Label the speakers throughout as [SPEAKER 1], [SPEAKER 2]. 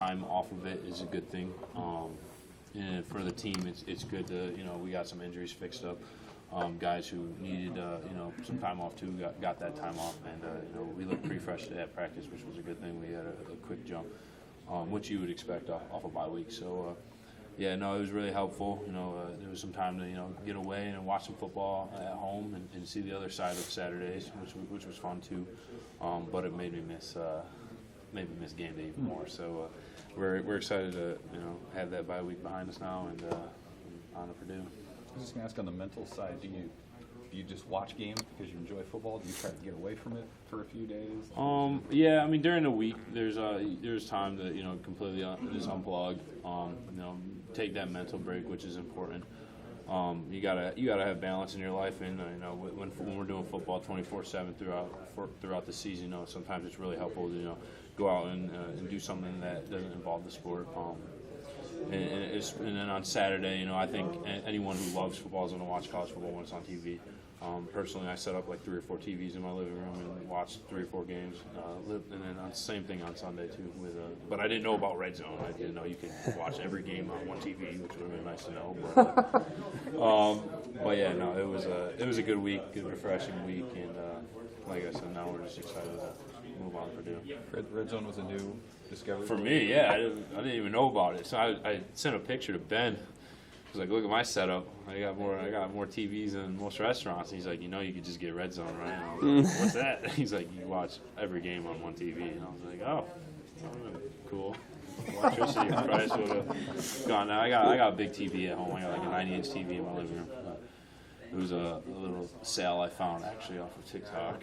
[SPEAKER 1] time off of it is a good thing. And for the team, it's good to, we got some injuries fixed up. Guys who needed, some time off too got that time off, and we looked pretty fresh at practice, which was a good thing. We had a quick jump, which you would expect off a bye week. So, it was really helpful. There was some time to get away and watch some football at home and see the other side of Saturdays, which was fun too. But it made me miss game day even more. So we're excited to have that bye week behind us now and on to Purdue.
[SPEAKER 2] I was just going to ask on the mental side, do you just watch games because you enjoy football? Do you try to get away from it for a few days?
[SPEAKER 1] During the week there's time to completely just unplug, take that mental break, which is important. You gotta have balance in your life, and when we're doing football 24/7 throughout the season, sometimes it's really helpful to go out and do something that doesn't involve the sport. And then on Saturday, I think anyone who loves football is going to watch college football when it's on TV. Personally, I set up like 3 or 4 TVs in my living room and watched 3 or 4 games. And then same thing on Sunday too. But I didn't know about Red Zone. I didn't know you could watch every game on one TV, which would have been nice to know. It was a good week, good refreshing week, and like I said, now we're just excited to move on to Purdue.
[SPEAKER 2] Red Zone was a new discovery
[SPEAKER 1] for me. Yeah, I didn't even know about it. So I sent a picture to Ben. I was like, look at my setup. I got more TVs than most restaurants. And he's like, you could just get Red Zone, right? I was like, what's that? He's like, you watch every game on one TV. And I was like, oh, cool. Electricity price would have gone down. I got a big TV at home. I got like a 90-inch TV in my living room. It was a little sale I found actually off of TikTok,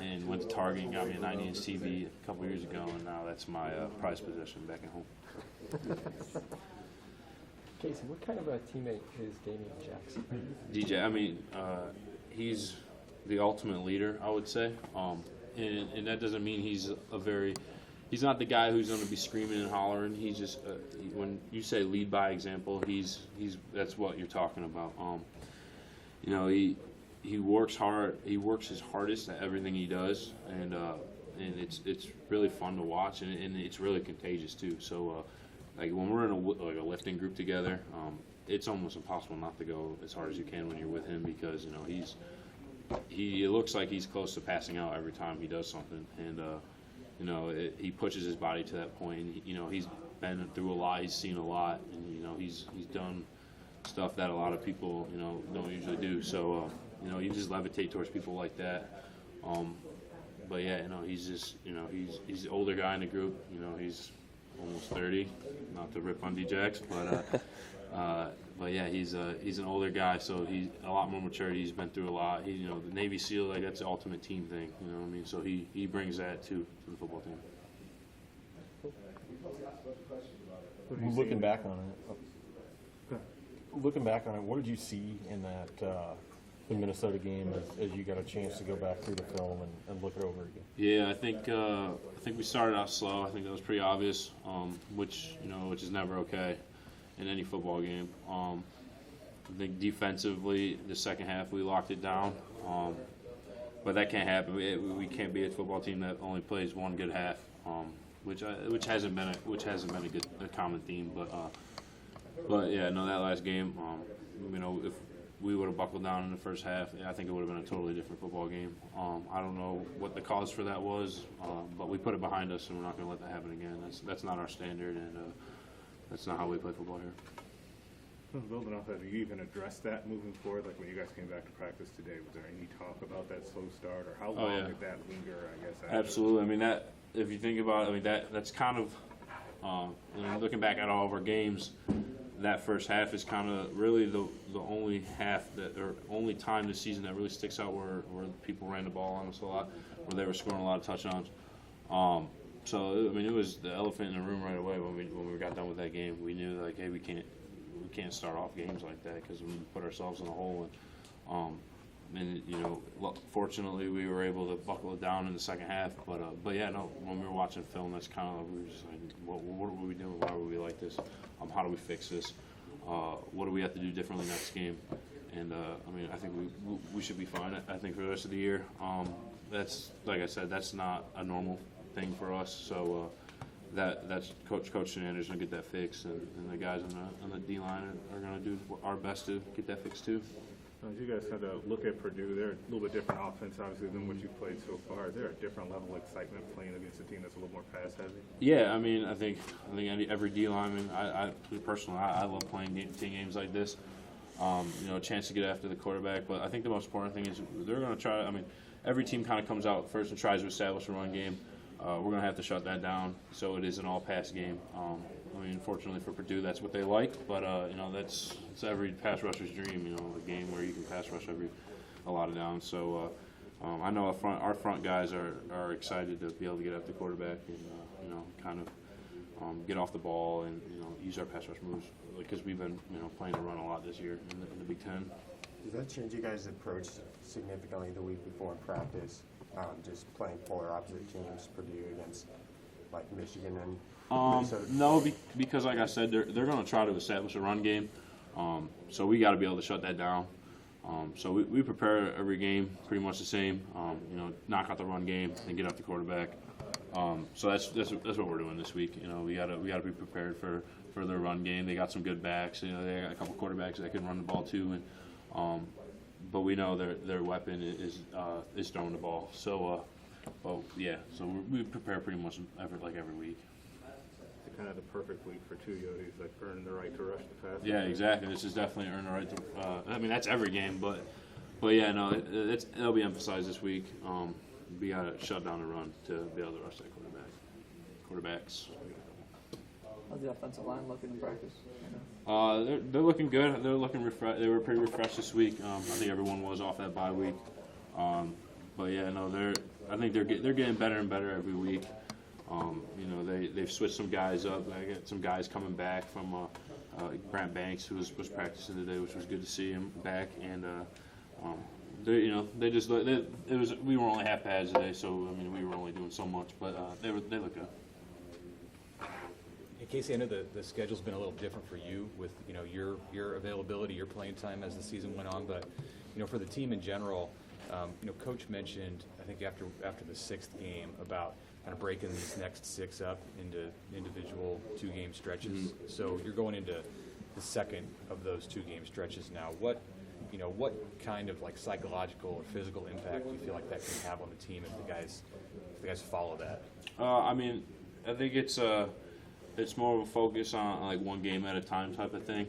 [SPEAKER 1] and went to Target and got me a 90-inch TV a couple years ago, and now that's my prized possession back at home.
[SPEAKER 3] Casey, what kind of a teammate is Damian Jackson?
[SPEAKER 1] DJ, he's the ultimate leader, I would say, and that doesn't mean he's not the guy who's going to be screaming and hollering. He's just when you say lead by example, that's what you're talking about. He works hard. He works his hardest at everything he does, and it's really fun to watch, and it's really contagious too. So, like when we're in a lifting group together, it's almost impossible not to go as hard as you can when you're with him, because he looks like he's close to passing out every time he does something, and he pushes his body to that point. And, he's been through a lot. He's seen a lot, and he's done stuff that a lot of people don't usually do. So you just levitate towards people like that. He's just he's the older guy in the group. He's almost 30. Not to rip on D-Jax, but he's an older guy, so he's a lot more mature. He's been through a lot. The Navy SEAL, like, that's the ultimate team thing. So he brings that to the football team.
[SPEAKER 4] Looking back on it, what did you see in that the Minnesota game as you got a chance to go back through the film and look it over again?
[SPEAKER 1] Yeah, I think we started out slow. I think that was pretty obvious, which is never okay in any football game. I think defensively, the second half we locked it down, but that can't happen. We can't be a football team that only plays one good half, which hasn't been a common theme. That last game, if we would have buckled down in the first half, I think it would have been a totally different football game. I don't know what the cause for that was, but we put it behind us, and we're not going to let that happen again. That's not our standard, and that's not how we play football here.
[SPEAKER 5] Building off that, do you even address that moving forward? Like when you guys came back to practice today, was there any talk about that slow start, or how long did that linger? I guess.
[SPEAKER 1] Absolutely. That, if you think about it, that's kind of looking back at all of our games. That first half is kind of really the only half or only time this season that really sticks out where people ran the ball on us a lot, where they were scoring a lot of touchdowns. It was the elephant in the room right away when we got done with that game. We knew, like, hey, we can't start off games like that, because we put ourselves in a hole. Fortunately we were able to buckle it down in the second half. When we were watching film, that's kind of, we were just like, what were we doing? Why were we like this? How do we fix this? What do we have to do differently next game? And I think we should be fine. I think for the rest of the year, that's, like I said, that's not a normal thing for us. So that's Coach Shenander's gonna get that fixed, and the guys on the D line are gonna do our best to get that fixed too.
[SPEAKER 5] As you guys had to look at Purdue, they're a little bit different offense, obviously, than what you've played so far. Is there a different level of excitement playing against a team that's a little more pass heavy?
[SPEAKER 1] Yeah, I mean, I think every D lineman, I personally, I love playing team games like this. A chance to get after the quarterback, but I think the most important thing is they're going to try. I mean, every team kind of comes out first and tries to establish a run game. We're going to have to shut that down, so it is an all-pass game. I mean, unfortunately for Purdue, that's what they like, but it's every pass rusher's dream. A game where you can pass rush a lot of downs. So I know our front guys are excited to be able to get after the quarterback and kind of get off the ball and use our pass rush moves because we've been playing to run a lot this year in the Big Ten.
[SPEAKER 6] Does that change you guys' approach significantly the week before in practice? Just playing polar opposite teams, Purdue against like Michigan and Minnesota?
[SPEAKER 1] No, because like I said, they're going to try to establish a run game. So we got to be able to shut that down. So we prepare every game pretty much the same. Knock out the run game and get up the quarterback. So that's what we're doing this week. We got to be prepared for their run game. They got some good backs. They got a couple quarterbacks that can run the ball too. And but we know their weapon is throwing the ball. So so we prepare pretty much every week.
[SPEAKER 5] It's kind of the perfect week for two Yotes, like earning the right to rush the pass.
[SPEAKER 1] Yeah, exactly. This is definitely earn the right to. I mean, that's every game, but yeah, no, it'll be emphasized this week. We got to shut down the run to be able to rush that quarterbacks.
[SPEAKER 7] How's the offensive line looking in practice?
[SPEAKER 1] They're looking good. They're looking refreshed. They were pretty refreshed this week. I think everyone was off that bye week. But yeah, no, I think they're getting better and better every week. They've switched some guys up. I got some guys coming back from Grant Banks, who was practicing today, which was good to see him back. And we were only half pads today, so I mean we were only doing so much, but they look good.
[SPEAKER 2] Hey, Casey, I know the schedule's been a little different for you with your availability, your playing time as the season went on, but for the team in general, Coach mentioned I think after the 6th game about kind of breaking these next 6 up into individual 2-game stretches. Mm-hmm. So you're going into the second of those 2-game stretches now. What kind of like psychological or physical impact do you feel like that can have on the team if the guys follow that?
[SPEAKER 1] I mean, I think it's more of a focus on like one game at a time type of thing.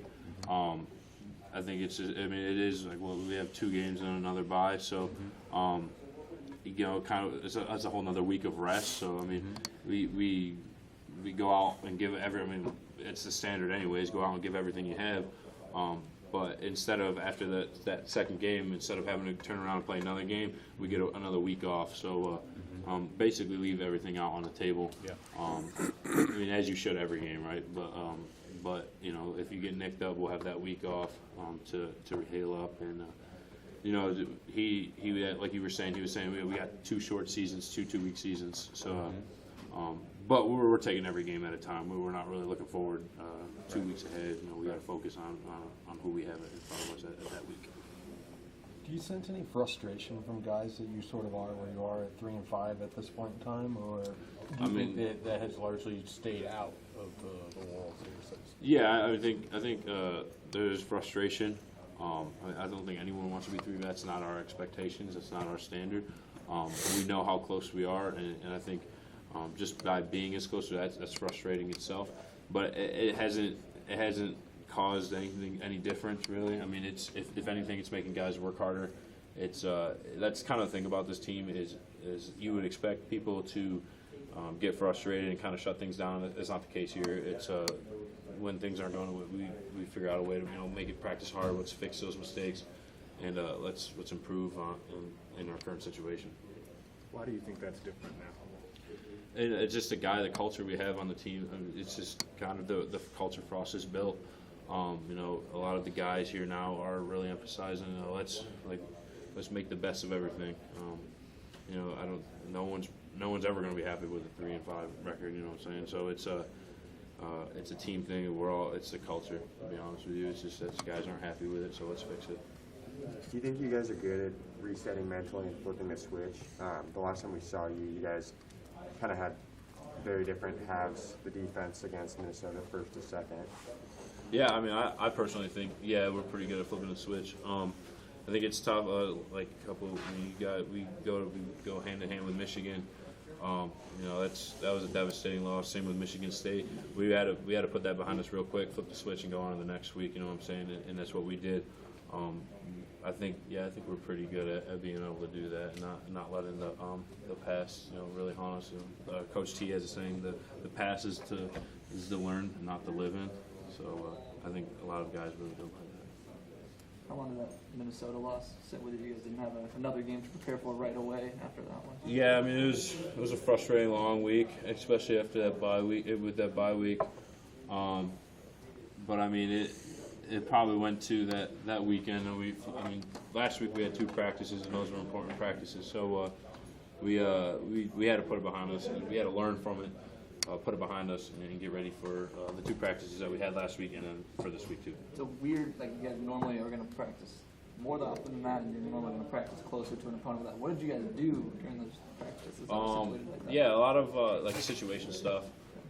[SPEAKER 1] I think it is like, well, we have 2 games and another bye, so kind of it's a whole another week of rest. So I mean, we go out and give it's the standard anyways. Go out and give everything you have. But instead of after that second game, instead of having to turn around and play another game, we get another week off. So basically leave everything out on the table.
[SPEAKER 2] Yeah.
[SPEAKER 1] I mean, as you should every game, right? But if you get nicked up, we'll have that week off to heal up. And he like you were saying, he was saying we got 2 short seasons, 2-week seasons. So, but we're taking every game at a time. We're not really looking forward 2 weeks ahead. We got to focus on who we have in front of us at that week.
[SPEAKER 4] Do you sense any frustration from guys that you sort of are where you are at 3-5 at this point in time, or do you think that has largely stayed out of the world?
[SPEAKER 1] Yeah, I think there's frustration. I don't think anyone wants to be 3. That's not our expectations. That's not our standard. We know how close we are, and I think just by being as close to that's frustrating itself. But it hasn't caused any difference really. I mean, if anything, it's making guys work harder. It's that's kind of the thing about this team is you would expect people to get frustrated and kind of shut things down. That's not the case here. It's when things aren't going, we figure out a way to make it practice hard. Let's fix those mistakes, and let's improve in our current situation.
[SPEAKER 5] Why do you think that's different now?
[SPEAKER 1] It's just the culture we have on the team. I mean, it's just kind of the culture for is built. A lot of the guys here now are really emphasizing, let's make the best of everything. No one's ever going to be happy with a 3-5 record. You know what I'm saying? So it's a team thing. It's the culture. To be honest with you, it's just that guys aren't happy with it. So let's fix it.
[SPEAKER 6] Do you think you guys are good at resetting mentally and flipping the switch? The last time we saw you guys kind of had very different halves, the defense against Minnesota first to second.
[SPEAKER 1] Yeah, I mean, I personally think, yeah, we're pretty good at flipping the switch. I think it's tough. Like a couple, we go hand in hand with Michigan. You know, that was a devastating loss. Same with Michigan State. We had to put that behind us real quick, flip the switch, and go on to the next week. You know what I'm saying? And that's what we did. I think we're pretty good at being able to do that, and not letting the pass, you know, really haunt us. You know, Coach T has a saying that the pass is to learn, not to live in. So I think a lot of guys really don't like that.
[SPEAKER 7] How long did that Minnesota loss sit with you? You guys didn't have another game to prepare for right away after that one.
[SPEAKER 1] Yeah, I mean it was a frustrating long week, especially after that bye week. With that bye week, but I mean it probably went to that weekend, and last week we had 2 practices, and those were important practices. So we had to put it behind us, and we had to learn from it, put it behind us, and get ready for the 2 practices that we had last week, and then for this week too.
[SPEAKER 7] It's a weird, like you guys normally are going to practice more often than that, and you're normally going to practice closer to an opponent. What did you guys do during those practices? That was situated like that?
[SPEAKER 1] Yeah, a lot of like situation stuff.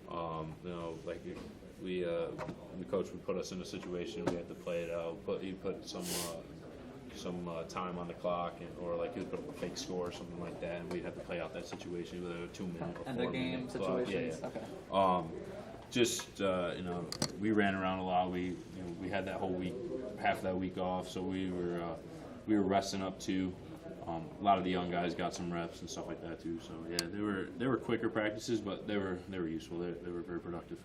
[SPEAKER 1] You know, like the coach would put us in a situation, we had to play it out. He put some time on the clock, or like he would put up a fake score or something like that, and we'd have to play out that situation, whether a 2-minute or
[SPEAKER 7] And the
[SPEAKER 1] 4-minute
[SPEAKER 7] game
[SPEAKER 1] clock.
[SPEAKER 7] situations.
[SPEAKER 1] Yeah.
[SPEAKER 7] Okay.
[SPEAKER 1] Just you know, we ran around a lot. We had that whole week, half of that week off, so we were resting up too. A lot of the young guys got some reps and stuff like that too. So yeah, they were quicker practices, but they were useful. They were very productive.